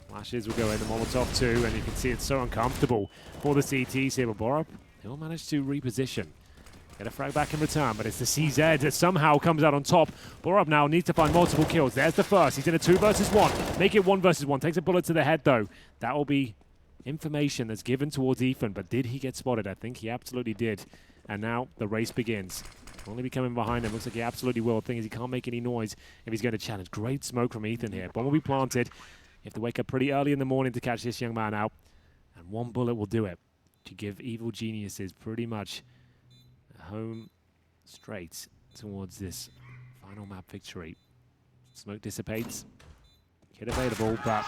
Flashes will go in the Molotov too, and you can see it's so uncomfortable for the CTs here, but Borup, he'll manage to reposition. Get a frag back in return, but it's the CZ that somehow comes out on top. Borup now needs to find multiple kills. There's the first. He's in a 2 versus 1. Make it 1 versus 1. Takes a bullet to the head, though. That will be information that's given towards Ethan, but did he get spotted? I think he absolutely did. And now the race begins. Only be coming behind him. Looks like he absolutely will. The thing is, he can't make any noise if he's going to challenge. Great smoke from Ethan here. Bomb will be planted. You have to wake up pretty early in the morning to catch this young man out. And 1 bullet will do it to give Evil Geniuses pretty much a home straight towards this final map victory. Smoke dissipates. Kid available, but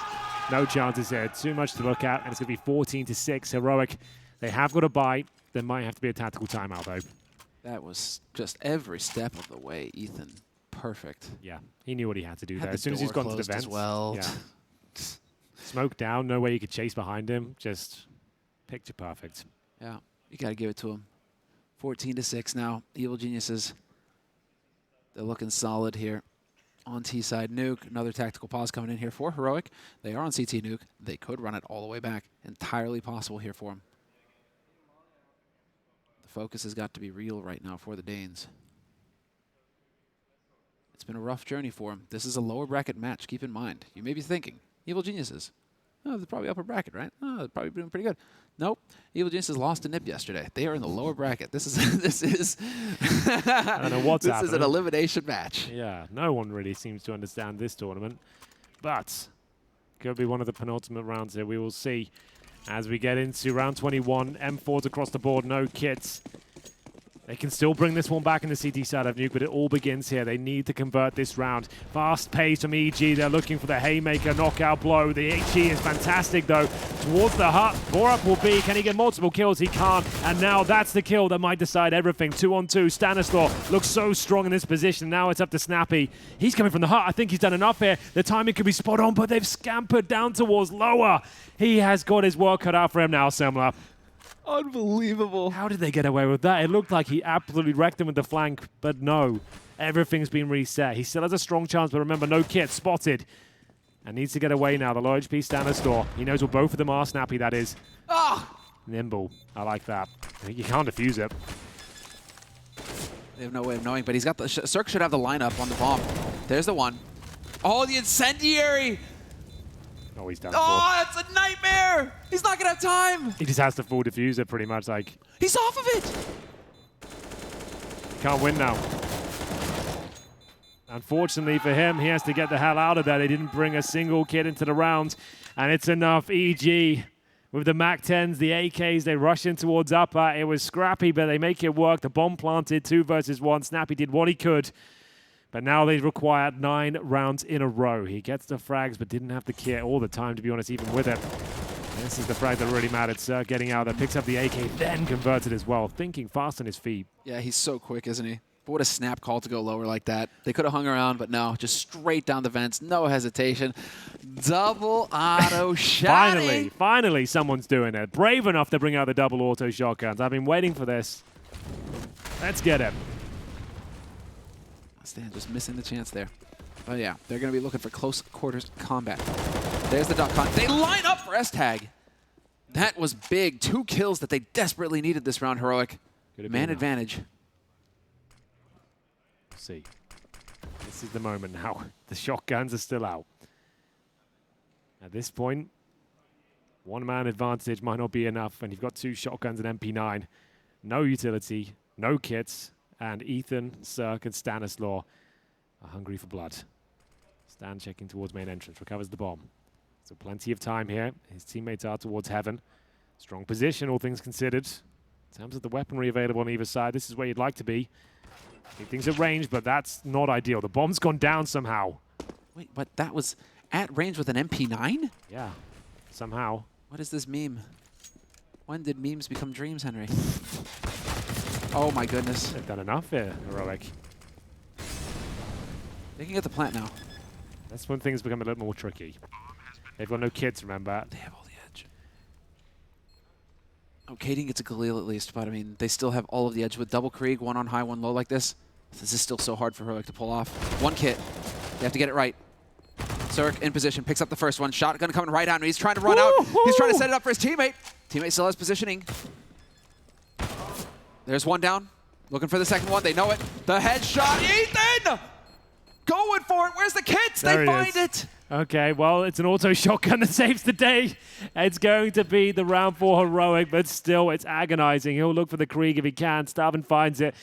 no chances here. Too much to look at, and it's going to be 14-6. Heroic, they have got a buy. There might have to be a tactical timeout, though. That was just every step of the way, Ethan. Perfect. Yeah, he knew what he had to do Had there. the As soon as he's gone to the door closed vents. as well. Yeah. Smoke down, no way you could chase behind him. Just picture perfect. Yeah, you got to give it to him. 14-6 now. Evil Geniuses, they're looking solid here. On T-side, Nuke, another tactical pause coming in here for Heroic. They are on CT Nuke. They could run it all the way back. Entirely possible here for them. The focus has got to be real right now for the Danes. It's been a rough journey for them. This is a lower bracket match, keep in mind. You may be thinking, Evil Geniuses, oh, they're probably upper bracket, right? Oh, they're probably doing pretty good. Nope. Evil Geniuses lost to NIP yesterday. They are in the lower bracket. This is I don't know what's this happening. is an elimination match. Yeah, no one really seems to understand this tournament. But could be one of the penultimate rounds here. We will see. As we get into round 21, M4s across the board, no kits. They can still bring this one back in the CT side of Nuke, but it all begins here. They need to convert this round. Fast pace from EG. They're looking for the haymaker knockout blow. The HE is fantastic, though. Towards the hut, Borup will be. Can he get multiple kills? He can't. And now that's the kill that might decide everything. 2-on-2. Stanislaw looks so strong in this position. Now it's up to Snappy. He's coming from the hut. I think he's done enough here. The timing could be spot on, but they've scampered down towards lower. He has got his work cut out for him now, Semler. Unbelievable. How did they get away with that? It looked like he absolutely wrecked him with the flank, but no. Everything's been reset. He still has a strong chance, but remember, no kit spotted. And needs to get away now. The low HP Stanislaw. He knows what both of them are. Snappy, that is. Ah! Nimble. I like that. You can't defuse it. They have no way of knowing, but he's got the... Cirque should have the lineup on the bomb. There's the one. Oh, the incendiary! Oh, he's done Oh, that's a nightmare! He's not gonna have time! He just has to full defuse it, pretty much. Like, he's off of it! can't win now. Unfortunately for him, he has to get the hell out of there. They didn't bring a single kid into the round, and it's enough. EG with the MAC-10s, the AKs, they rush in towards upper. It was scrappy, but they make it work. The bomb planted, 2 versus 1. Snappy did what he could. But now they require 9 rounds in a row. He gets the frags, but didn't have the kit all the time, to be honest, even with it. This is the frag that really mattered. Sir getting out there, picks up the AK, then converts it as well. Thinking fast on his feet. Yeah, he's so quick, isn't he? But what a snap call to go lower like that. They could have hung around, but no, just straight down the vents, no hesitation. Double auto shot. Finally, someone's doing it. Brave enough to bring out the double auto shotguns. I've been waiting for this. Let's get it. Stan just missing the chance there. But yeah, they're going to be looking for close quarters combat. There's the duck hunt. They line up for S-Tag. That was big. 2 kills that they desperately needed this round, Heroic. Man advantage. Let's see. This is the moment now. The shotguns are still out. At this point, 1-man advantage might not be enough, and you've got 2 shotguns and MP9. No utility, no kits. And Ethan, Cirque, and Stanislaw are hungry for blood. Stan checking towards main entrance, recovers the bomb. So plenty of time here. His teammates are towards heaven. Strong position, all things considered. In terms of the weaponry available on either side, this is where you'd like to be. Keep things at range, but that's not ideal. The bomb's gone down somehow. Wait, but that was at range with an MP9? Yeah, somehow. What is this meme? When did memes become dreams, Henry? Oh my goodness. They've done enough here, Heroic. They can get the plant now. That's when things become a little more tricky. They've got no kits, remember. They have all the edge. Oh, Katie gets a Galil at least, but I mean, they still have all of the edge with double Krieg, 1 on high, 1 low like this. This is still so hard for Heroic to pull off. 1 kit. They have to get it right. Cirque in position, picks up the first one. Shotgun coming right at him. He's trying to run out. He's trying to set it up for his teammate. Teammate still has positioning. There's 1 down. Looking for the second one. They know it. The headshot. Ethan! Going for it. Where's the kits? They find it. Okay, well, it's an auto shotgun that saves the day. It's going to be the round 4 Heroic, but still, it's agonizing. He'll look for the Krieg if he can. Starvin finds it.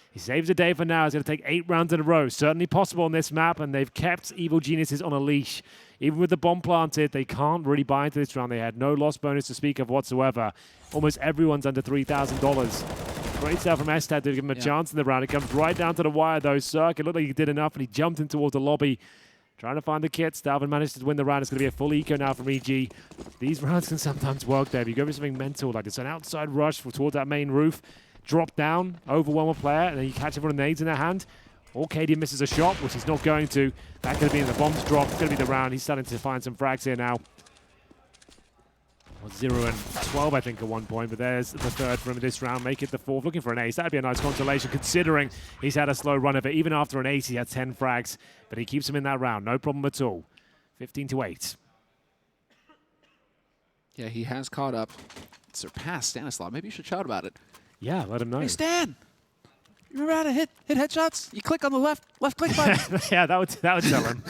He saves the day for now. He's going to take 8 rounds in a row. Certainly possible on this map, and they've kept Evil Geniuses on a leash. Even with the bomb planted, they can't really buy into this round. They had no loss bonus to speak of whatsoever. Almost everyone's under $3,000. Great stuff from S-Tag to give him a chance in the round. It comes right down to the wire, though. Cirque, it looked like he did enough, and he jumped in towards the lobby. Trying to find the kits. Dalvin managed to win the round. It's going to be a full eco now from EG. These rounds can sometimes work there. If you go for something mental, like it's an outside rush towards that main roof, drop down, overwhelm a player, and then you catch everyone with nades in their hand. Or KD misses a shot, which he's not going to. That could have been the bombs drop. It's going to be the round. He's starting to find some frags here now. 0 and 12, I think, at one point, but there's the 3rd from this round. Make it the 4th. Looking for an ace. That'd be a nice consolation, considering he's had a slow run of it. Even after an ace, he had 10 frags, but he keeps him in that round. No problem at all. 15-8. Yeah, he has caught up. Surpassed Stanislaw. Maybe you should shout about it. Yeah, let him know. Hey, Stan! You remember how to hit headshots? You click on the left click button. Yeah, that would tell him.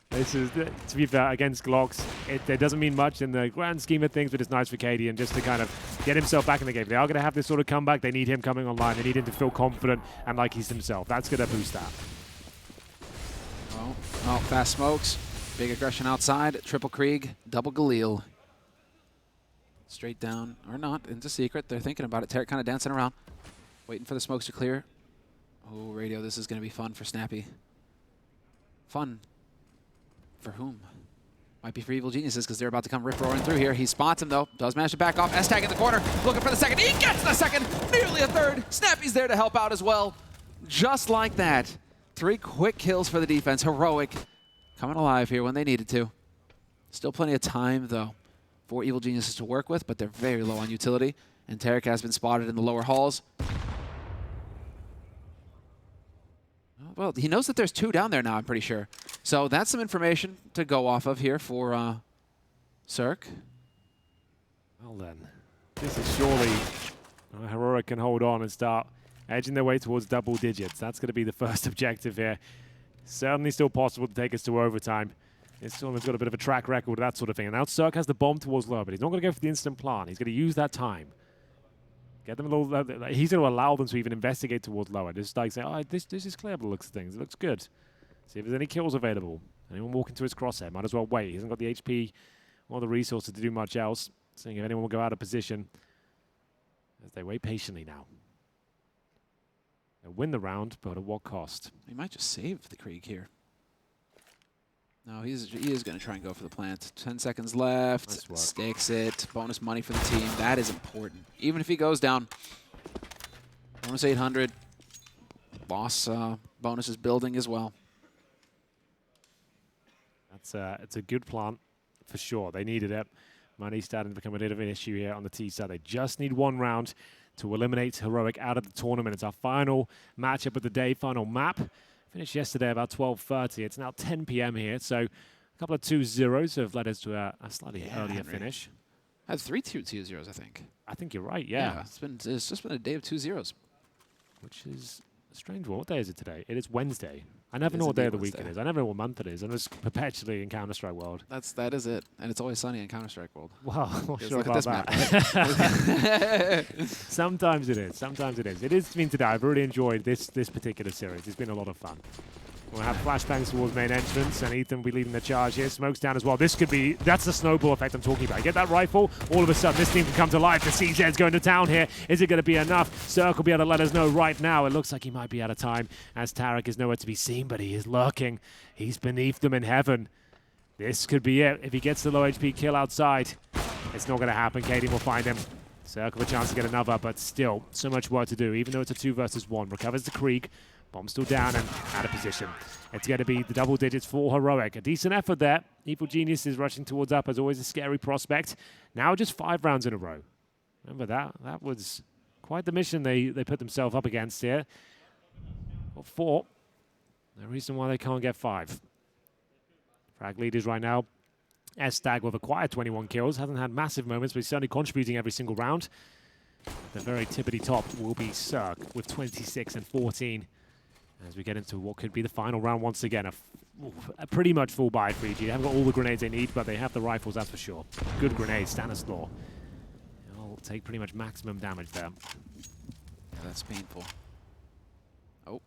This is, to be fair, against Glocks, it doesn't mean much in the grand scheme of things, but it's nice for KD and just to kind of get himself back in the game. They are going to have this sort of comeback. They need him coming online. They need him to feel confident and like he's himself. That's going to boost that. Oh, fast smokes. Big aggression outside. Triple Krieg, double Galil. Straight down, or not, into secret. They're thinking about it. Tarek kind of dancing around, waiting for the smokes to clear. Oh, radio, this is going to be fun for Snappy. Fun. For whom? Might be for Evil Geniuses, because they're about to come rip-roaring through here. He spots him, though. Does manage to back off. S-Tag in the corner, looking for the second. He gets the second! Nearly a third! Snappy's there to help out as well. Just like that. 3 quick kills for the defense. Heroic. Coming alive here when they needed to. Still plenty of time, though, for Evil Geniuses to work with, but they're very low on utility. And Tarek has been spotted in the lower halls. Well, he knows that there's 2 down there now, I'm pretty sure. So that's some information to go off of here for Cirque. Well then, this is surely Heroic can hold on and start edging their way towards double digits. That's going to be the first objective here. Certainly still possible to take us to overtime. This tournament's got a bit of a track record with that sort of thing. And now Cirque has the bomb towards low, but he's not going to go for the instant plant. He's going to use that time. Get them a little. He's going to allow them to even investigate towards lower. Just like say, oh, this is clear by the looks of things. It looks good. See if there's any kills available. Anyone walk into his crosshair? Might as well wait. He hasn't got the HP or the resources to do much else. Seeing if anyone will go out of position as they wait patiently now. They'll win the round, but at what cost? He might just save the Krieg here. No, he is going to try and go for the plant. 10 seconds left. Nice Stakes it. Bonus money for the team. That is important. Even if he goes down. Bonus 800. Boss bonus is building as well. It's a good plant for sure. They needed it. Money's starting to become a bit of an issue here on the T side. They just need 1 round to eliminate Heroic out of the tournament. It's our final matchup of the day, final map. Finished yesterday about 12:30. It's now 10 p.m. here, so a couple of 2-0s have led us to a slightly earlier finish. Had 3 2-0s, I think. I think you're right, yeah. It's just been a day of 2-0s. Which is a strange one. What day is it today? It is Wednesday. I never know what day of the week it is. I never know what month it is. I'm just perpetually in Counter-Strike World. That is it. And it's always sunny in Counter-Strike World. Well, I'm not sure look about at that. this map. Sometimes it is. Sometimes it is. It has been today. I've really enjoyed this particular series. It's been a lot of fun. We'll have flashbangs towards main entrance, and Ethan will be leading the charge here. Smokes down as well. This could be, that's the snowball effect I'm talking about. Get that rifle, all of a sudden this team can come to life. The CZ's going to town here. Is it going to be enough? Cirque will be able to let us know right now. It looks like he might be out of time as Tarek is nowhere to be seen, but he is lurking. He's beneath them in heaven. This could be it. If he gets the low HP kill outside, it's not going to happen. Katie will find him. Cirque with a chance to get another, but still, so much work to do, even though it's a 2 versus 1. Recovers the Krieg. Bomb still down and out of position. It's going to be the double digits for Heroic. A decent effort there. Evil Genius is rushing towards up, as always a scary prospect. Now just 5 rounds in a row. Remember that? That was quite the mission they put themselves up against here. Well, 4. No reason why they can't get 5. Frag leaders right now. S-Tag with a quiet 21 kills. Hasn't had massive moments, but he's certainly contributing every single round. The very tippity top will be Cirque with 26 and 14. As we get into what could be the final round once again. A pretty much full buy for EG. They haven't got all the grenades they need, but they have the rifles, that's for sure. Good grenades, Stanislaw. They'll take pretty much maximum damage there. Yeah, that's painful. Oh.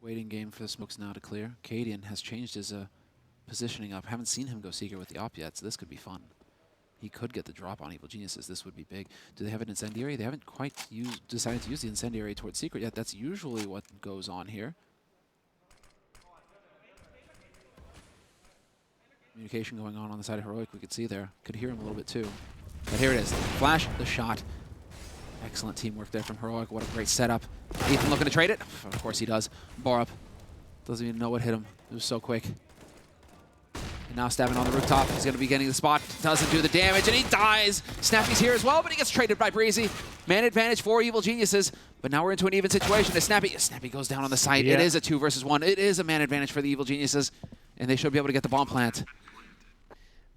Waiting game for the smokes now to clear. Cadian has changed his positioning up. Haven't seen him go Seeker with the op yet, so this could be fun. He could get the drop on Evil Geniuses. This would be big. Do they have an incendiary? They haven't quite decided to use the incendiary towards Secret yet. That's usually what goes on here. Communication going on the side of Heroic, we could see there. Could hear him a little bit too. But here it is. Flash, the shot. Excellent teamwork there from Heroic. What a great setup. Ethan looking to trade it. Of course he does. Borup doesn't even know what hit him. It was so quick. And now stabbing on the rooftop. He's going to be getting the spot. Doesn't do the damage, and he dies. Snappy's here as well, but he gets traded by Breezy. Man advantage for Evil Geniuses. But now we're into an even situation as Snappy goes down on the site. Yeah. It is a 2 versus 1. It is a man advantage for the Evil Geniuses, and they should be able to get the bomb plant.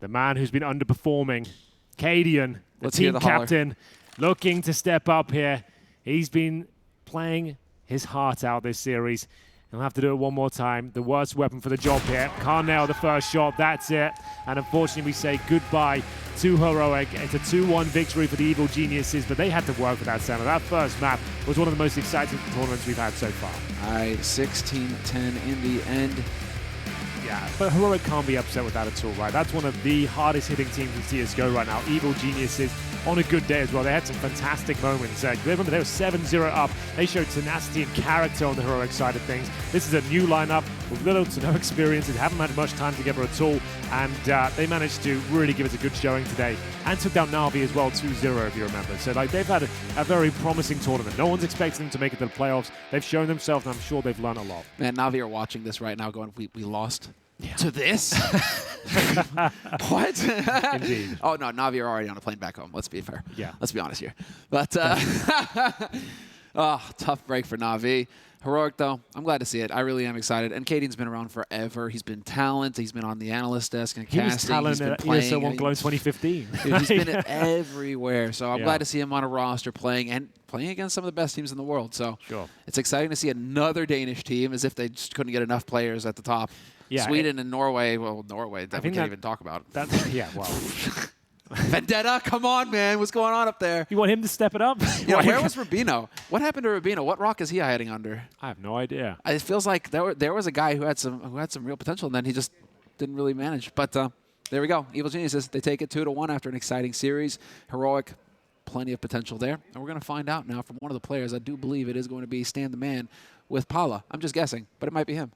The man who's been underperforming, Cadian, the team captain, looking to step up here. He's been playing his heart out this series. He'll have to do it one more time. The worst weapon for the job here. Can't nail the first shot. That's it. And unfortunately, we say goodbye to Heroic. It's a 2-1 victory for the Evil Geniuses, but they had to work for that center. That first map was one of the most exciting tournaments we've had so far. All right, 16-10 in the end. Yeah, but Heroic can't be upset with that at all, right? That's one of the hardest hitting teams in CSGO right now. Evil Geniuses on a good day as well. They had some fantastic moments. Remember, they were 7-0 up. They showed tenacity and character on the Heroic side of things. This is a new lineup with little to no experience. They haven't had much time together at all, and they managed to really give us a good showing today. And took down Na'Vi as well, 2-0 if you remember. So like they've had a very promising tournament. No one's expecting them to make it to the playoffs. They've shown themselves, and I'm sure they've learned a lot. Man, Na'Vi are watching this right now going, we lost to this? What? Indeed. Oh, no, Na'Vi are already on a plane back home. Let's be fair. Yeah. Let's be honest here. But, tough break for Na'Vi. Heroic, though, I'm glad to see it. I really am excited. And Caden's been around forever. He's been talent. He's been on the analyst desk and casting. He was talent at ESL One Glow 2015. Dude, he's been everywhere. So I'm glad to see him on a roster playing against some of the best teams in the world. So it's exciting to see another Danish team, as if they just couldn't get enough players at the top. Yeah, Sweden and Norway. Well, Norway, that we can't even talk about. Yeah, well. Vendetta, come on, man. What's going on up there? You want him to step it up? Yeah, where was Rubino? What happened to Rubino? What rock is he hiding under? I have no idea. It feels like there was a guy who had some real potential, and then he just didn't really manage. But there we go. Evil Geniuses, they take it 2-1 after an exciting series. Heroic, plenty of potential there. And we're going to find out now from one of the players. I do believe it is going to be Stan the Man with Pala. I'm just guessing, but it might be him.